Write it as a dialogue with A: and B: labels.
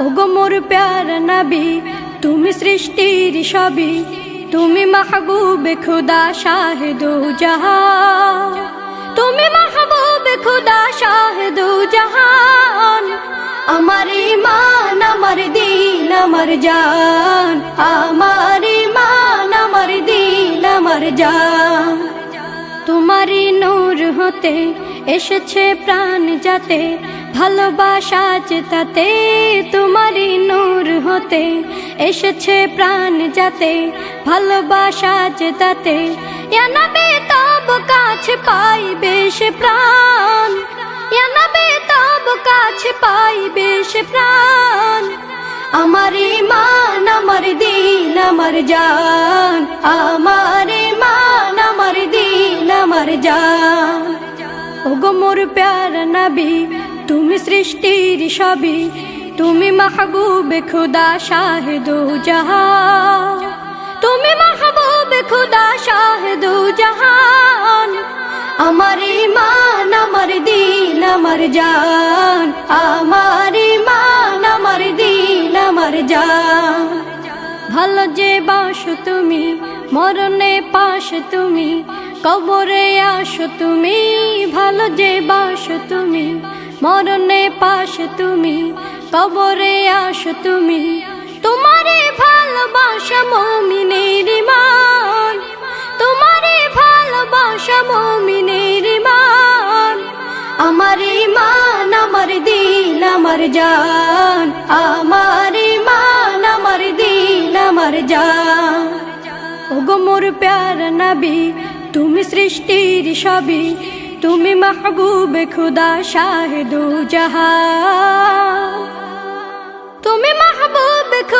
A: ওগো মোর প্যারা নবী, তুমি সৃষ্টির সবই, তুমি মাহবুবে খুদা শাহিদু জাহান, তুমি মাহবুবে খুদা শাহিদু জাহান। আমার ঈমান, আমার দিল, আমার জান, আমার ঈমান, আমার দিল, আমার জান। তোমারই নূর হতে এসেছে প্রাণ যাতে, ভালোবাসা চেতাতে। তোমারই নূর হতে এসেছে প্রাণ যাতে, ভালোবাসা চেতাতে। ইয়া নবী তব কাছে পাইবে সে প্রাণ, ইয়া নবী তব কাছে পাইবে সে প্রাণ। আমার ঈমান, আমার দিল, আমার জান, আমার ঈমান, আমার দিল, আমার জান। ওগো মোর প্যারা নবী, তুমি সৃষ্টির সবই, তুমি মাহবুবে খুদা শাহিদু জাহান, তুমি মাহবুবে খুদা শাহিদু জাহান। আমার ঈমান, আমার দিল, আমার জান, আমার ঈমান, আমার দিল, আমার জান। ভালো যে বাসো তুমি, মরণে পাশে তুমি, কবরে আসো তুমি। ভালো যে বাসো তুমি, মরণে পাশে তুমি, কবরে আসো তুমি। তোমারে ভালোবাসা মুমিনের ঈমান, তোমারে ভালোবাসা মুমিনের ঈমান। আমার ঈমান, আমার দিল, আমার জান, আমার ঈমান, আমার দিল, আমার জান। ওগো মোর প্যারা নবী, তুমি সৃষ্টির সবই, তুমি মাহবুবে খুদা শাহিদু জাহান, তুমি মাহবুবে খুদা।